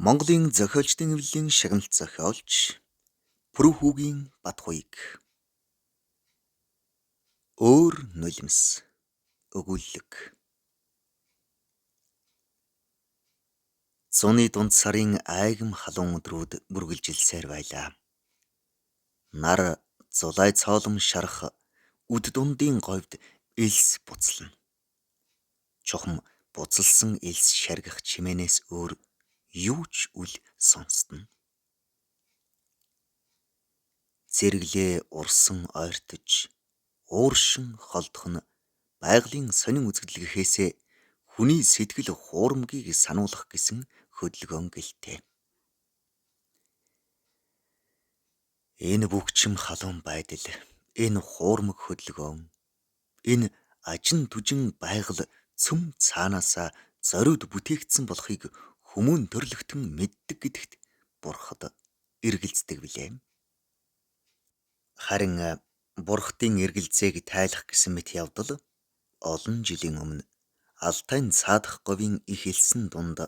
Монголын зохиолчдын эвлэлийн шагналт зохиолч Пүрүхүүгийн Бат хуйг өөр нулимс өгүүлэг. Зуны дунд сарын айгам халуун өдрүүд бүргэлжилсээр байлаа. Нар зулай цоолон шарах үд дундын говьд элс буцална. Чухам буцалсан элс шаргах чимээнээс өөр юу ч үл сонстон. Зэрэглээ урсан ойртож, ууршин холдох нь байгалийн сонин үзэгдэл гэхээсээ хүний сэтгэл хуурмгийг сануулах гэсэн хөдөлгөөн гэлтэй. Энэ бүгчим халуун байдал, энэ хуурмаг хөдөлгөөн, энэ ажин түжин байгаль цөм цаанаасаа зориуд бүтээгдсэн болохыг хүмүүн төрлөختөн мэддэг гэдэгт бурхад эргэлздэг билээ. Харин бурхтын эргэлзээг тайлах гэсэн мэт явдал олон жилийн өмнө Алтайн цаадах говийн их элсэн дунд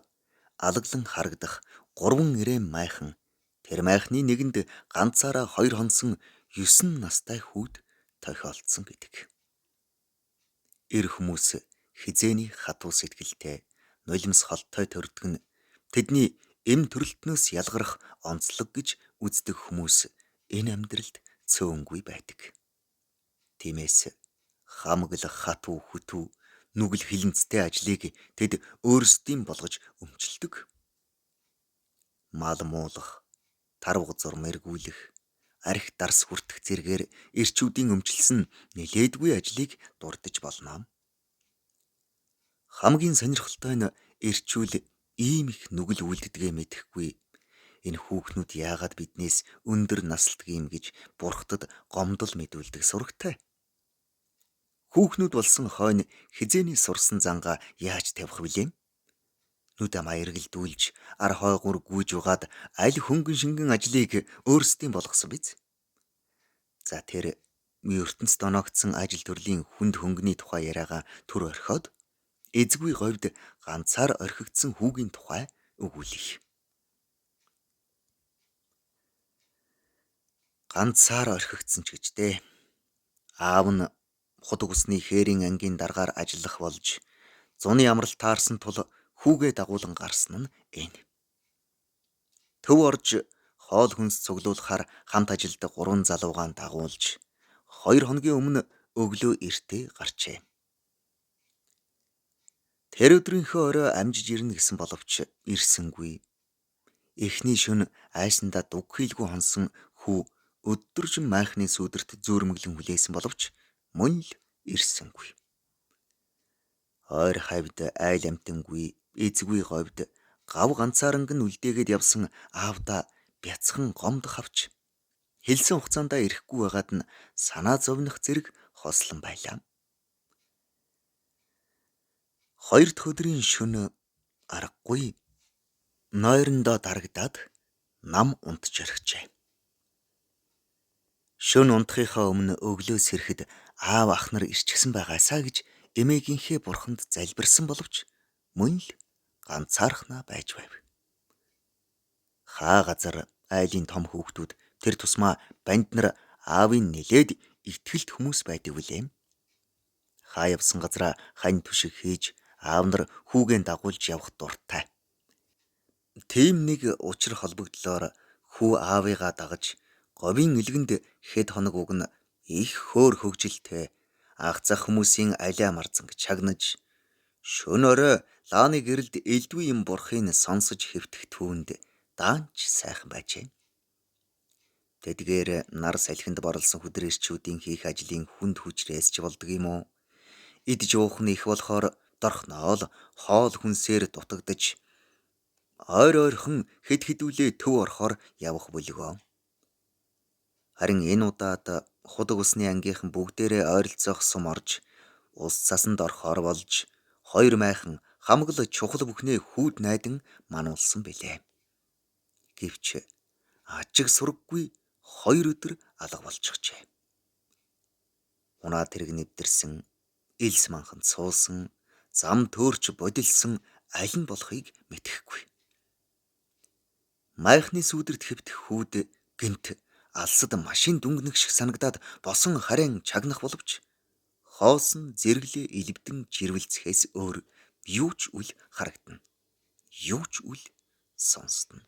алаглан харагдах 3 ирээн майхан тэр майхны нэгэнд ганцаараа 2 хонсон 9 настай хүүд тохиолдсон гэдэг. Эр хүмүүс хизээний хатуу сэтгэлтэй нулимс холтой төрдөг нь тэдний эм төрөлтнөөс ялгарах онцлог гэж үздэг хүмүүс энэ амьдралд цөөнгүй байдаг. Тиймээс хамаглах хатуу хүтүү нүгэл хилэнцтэй ажлыг тэд өөрсдийн болгож өмчилдөг. Мал муулах, тарвга зурм эргүүлэх, архи дарс хүртэх зэргээр эрчүүдийн өмчилсөн нилээдгүй ажлыг дурдж болно. Хамгийн сонирхолтой нь эрчүүл ийм их нүгэл үлддэгэ мэдэхгүй. Энэ хүүхнүүд яагаад биднээс өндөр насалдаг юм гэж бурхтад гомдол мэдүүлдэг сурагтай. Хүүхнүүд болсон хойно хизээний сурсан зангаа яаж тавих вүлээ? Нүд амаа эргэлдүүлж, ар хойгуур гүйж угаад аль хөнгөн шингэн ажлыг өөрсдийн болгосон биз? За тэр ертөнцид оногдсон ажил төрлийн хүнд хөнгөний тухай яриагаа түр орхиод эзгүй говьд ганцаар орхигдсон хүүгийн тухай өгүүлэх. Ганцаар орхигдсон ч гэжтэй. Аав нь худаг усны хээрийн ангийн даргаар ажиллах болж зуны амралт таарсан тул хүүгээ дагуулan гарсан нь энэ. Төв орж хоол хүнс цуглуулахаар хамт ажилд 3 залуугаан дагуулж 2 хоногийн өмнө өглөө эртээ гарчээ. Тэр өдрийнхөө орой амжиж ирнэ гэсэн боловч ирсэнгүй. Эхний шөнө айсандаа дуг хийлгүй хонсон хүү өдөржин майхны сүудэрт зүүрмэглэн хүлээсэн боловч мөн л ирсэнгүй. Ойр хавьд айл амтангүй эзгүй говьд гав ганцааранг нь үлдээгээд явсан аавда бяцхан гомдох авч хэлсэн хугацаанд ирэхгүй байгаад нь санаа зовнох зэрэг хослон байлаа. 2 дахь өдрийн шөнө аргагүй нойрондоо дарагдаад нам унтж орхижээ. Шөнө унтахынхаа өмнө өглөөс ирэхэд аав ах нар ирчихсэн байгаасаа гэж эмээгийнхээ бурханд залбирсан боловч мөн л ганцаархнаа байж байв. Хаа газар айлын том хүүхдүүд тэр тусмаа банд нар аавын нилээд итгэлт хүмүүс байдаг үлээ. Хаа явсан газараа хань түшиг хийж аав нар хүүгээ дагуулж явах дуртай. Тийм нэг учир холбогдлоор хүү аавыгаа дагаж говийн илгэнд хэд хоног угна их хөөр хөгжилтэй ах зах хүмүүсийн алиа марзанг чагнаж шөнө орой лааны гэрэлд элдвээ юм бурхыг сонсож хэвтэх түүнд даанч сайхан байжээ. Тэдгээр нар салхинд борлсон хүдрээрчүүдийн хийх ажлын хүнд хүчрээс ч болдог юм уу? Идж уух нь их болохоор дорхноол хоол хүнсээр дутагдж ойр ойрхон хэд хэдүүлээ төв орохоор явах бүлгөө. Харин энэ удаад худаг усны ангийнхан бүгдээрээ ойролцоох сум орж ус цасанд орохоор болж 2 майхан хамгал чухал бүхнээ хүүд найдан мануулсан билээ. Гэвч ажиг сураггүй 2 өдөр алга болчихжээ. Унаа тэрэг нэвдэрсэн, элс манхан цуулсан, зам төөрч бодилсан аль нь болохыг мэдэхгүй. Майхны сүудэрт хэвт хүүд гинт алсад машин дүнгнэх шиг санагдаад босон харин чагнах боловч хоосон зэрэглээ илбдэн жирвэлцэхээс өөр юу ч үл харагдана. Юу ч үл сонстон.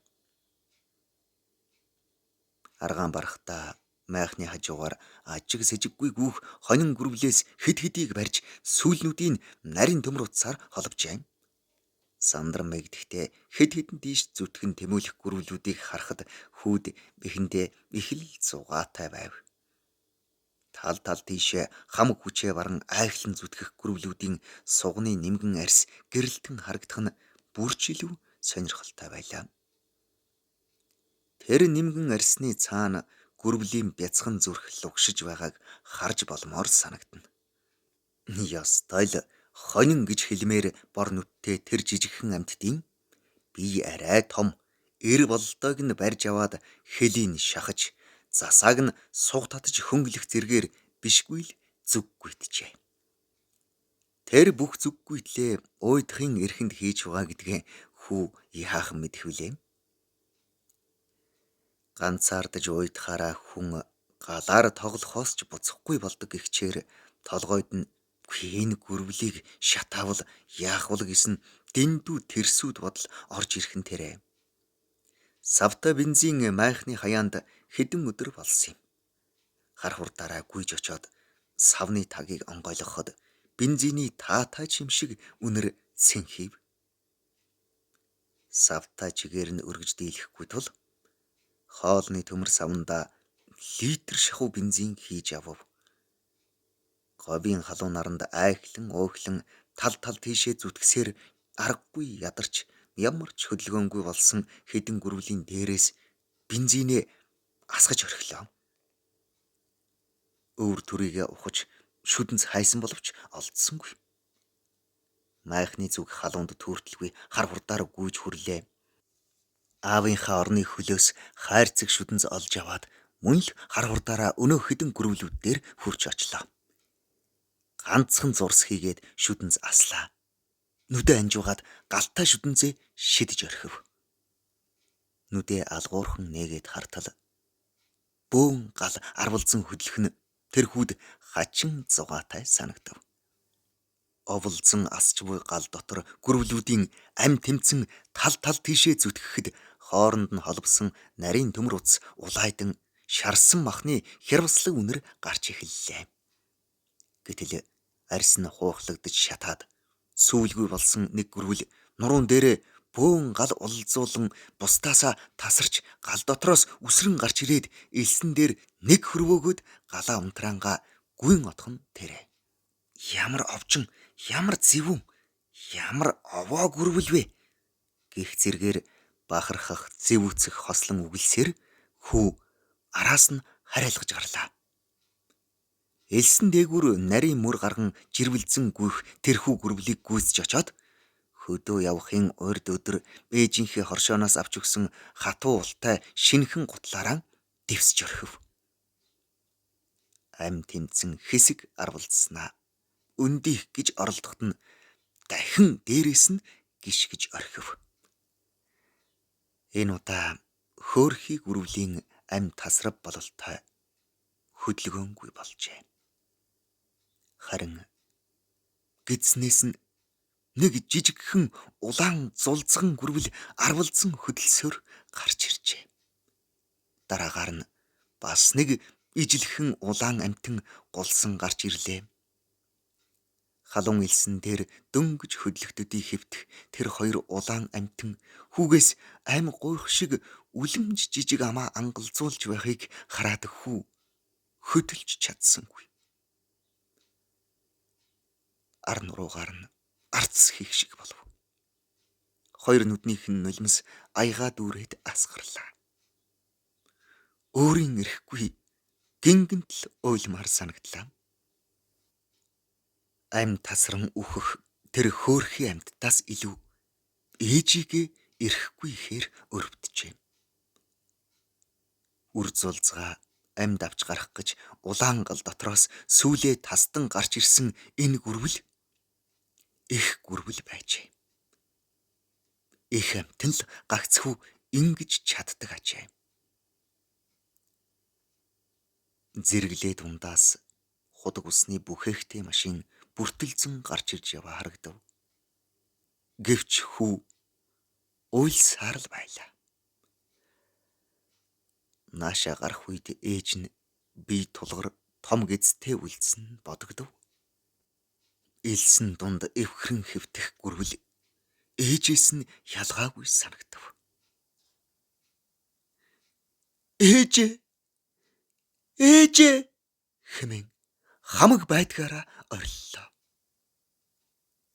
Аргаан барахтаа майхны хажуугаар ажиг сэжиггүй гүүх хонин гүрвлээс хэд хэдийг барьж сүүлнүүдийн нарийн төмөр утсаар холбожээ. Сандар мэгдэхдээ хэд хэдэн тийш зүтгэн тэмүүлэх гүрвлүүдийг харахад хүүд эхэндээ их л зугаатай байв. Тал тал тийшээ хамаг хүчээ баран айхлан зүтгэх гүрвлүүдийн сугны нимгэн арьс гэрэлтэн харагдах нь бүрч илүү сонирхолтой байлаа. Тэр нимгэн арьсны цаана гүрвлийн бяцхан зүрх лугшиж байгааг харж болмоор санагдана. Ёстой л хонин гэж хэлмээр бор нүдтэй тэр жижигхэн амьтдын бие арай том эр бололтойг нь барьж аваад хэлийг шахаж засааг нь суг татж хөнгөлөх зэргээр бишгүй л зүг гүйтжээ. Тэр бүх зүг гүйтлээ уйдахын эрхэнд хийж байгаа гэдгээ хүү яахан мэдэх вүлээ. Ганцаардаж уйдахаараа хүн галаар тоглохоос ч буцахгүй болдог гихчээр толгойд нь энэ гүрвлийг шатаавал яах вэ гэсэн дэндүү тэрсүүд бодол орж ирхэн тэрэ. Савта бензин майхны хаяанд хэдэн өдөр болсон юм. Хар хурдаараа гүйж очоод савны тагийг онгойлгоход бензиний таатай чим шиг үнэр сэнхийв. Савта чигээр нь өргөж дийлэхгүй тул хоолны төмөр савнда литр шахуу бензин хийж авав. Говийн халуун наранд айхлан уухлан тал тал тийшээ зүтгэсээр аргагүй ядарч ямар ч хөдөлгөөнгүй болсон хэдэн гүрвлийн дээрээс бензинээ асгаж орхилоо. Өвөр төрийгээ ухаж шүдэнц хайсан боловч олдсонгүй. Майхны зүг халуунд түүртэлгүй хар хурдаар гүйж хүрлээ. Аавынхаа орны хөлөөс хайрцаг шүдэнц олж аваад мөн л хар хурдаараа өнөө хэдэн гүрвлүүд дээр хурж очлоо. Ганцхан зурс хийгээд шүдэнц аслаа. Нүдэ анжуугаад галтай шүдэнцээ шидэж орхив. Нүдэ алгуурхан нээгээд хартал бөөн гал арвалзан хөдлөх нь тэр хүүд хачин зугаатай санагдав. Оволзон асч буй гал дотор гүрвлүүдийн ам тэмцэн тал тал тийшээ зүтгэхэд хооронд нь холбосон нарийн төмөр утас улайдан шарсан махны хярвслаг үнэр гарч эхэллээ. Гэтэл арьс нь хуухлагдж шатаад сүүлгүй болсон нэг гүрвэл нуруунд дээрээ бөөн гал улалзуулан бусдаасаа тасарч гал дотроос үсрэн гарч ирээд элсэн дээр нэг хөрвөөгөөд галаа унтраангаа гүйн отхон тэрэ. Ямар овчин, ямар зэвүүн, ямар овоо гүрвэл вэ гэх зэргээр бахархах зэвүүцэх хослон үгэлсээр хүү араас нь хариалгаж гарлаа. Элсэн дээгүүр нарийн мөр гарган жирвэлзэн гүйх тэрхүү гүрвлийг гүйцэж очоод хөдөө явахын урд өдөр ээжийнхээ хоршооноос авч өгсөн хатуу ултай шинхэн гутлаараа дэвсж орхив. Ам тэмцэн хэсэг арвалцснаа. Өндих гэж оролдоход нь дахин дээрээс нь гიშгэж орхив. Энэ удаа хөөрхий гүрвлийн ам тасрав бололтой хөдөлгөөнгүй болжээ. Харин гидснээс нь нэг жижигхэн улаан зулцган гүрвэл арвалзан хөдөлсөөр гарч иржээ. Дараагаар нь бас нэг ижилхэн улаан амтэн гулсан гарч ирлээ. Халуун элсэн дээр дөнгөж хөдлөгдөдий хэвтэх тэр хоёр улаан амтэн хүүгээс ам гуйх шиг үлэмж жижиг амаа ангалзуулж байхыг хараад хүү хөдөлж чадсангүй. Ар нуруугаар нь арц хийх шиг болов. Хоёр нүднийх нь нулимс аяга дүүрээд асгарлаа. Өөрийн эрэхгүй гингэнт л уйлмаар санагдлаа. Ам тасран үхэх тэр хөөрхий амьтдаас илүү ээжигээ эрэхгүй ихээр өрөвдөжээ. Үр зулцгаа амьд авч гарах гэж улаан гал дотроос сүүлээ тасдан гарч ирсэн энэ гүрвэл их гүрвэл байжээ. Их амтэн л гагцхүү ингэж чаддаг ачаа юм. Зэрэглээд ундаас худаг усны бүхээгтэй машин бүртэлзэн гарч ирж яваа харагдав. Гэвч хүү уйлсаар л байлаа. Нааша гарах үед ээж нь бие тулгар том гэзтэй үлдсэн бодогдов. Элсэн дунд эвхрэн хэвтэх гүрвэл ээжээс нь ялгаагүй санагдав. Ээжээ! Ээжээ! Хэмээн хамаг байдгаараа ориллоо.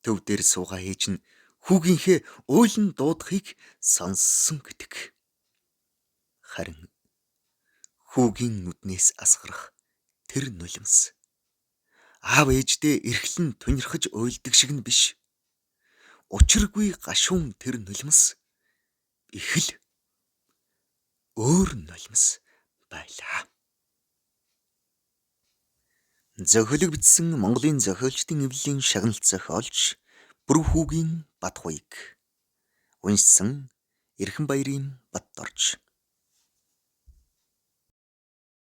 Төв дээр суугаа ээж нь хүүгийнхээ уйлан дуудахыг сонссон гэдэг. Харин хүүгийн нүднээс асгарах тэр нулимс аав ээждээ эрхлэн тунирхаж уйлдаг шиг нь биш. Учиргүй гашуун тэр нулимс их л өөр нулимс байлаа. Зохиолыг бичсэн Монголын зохиолчдын эвлэлийн шагналт зохиолч Бүрхүүгийн Бат хуйг. Уншсан Эрхэнбаярын Бат орж.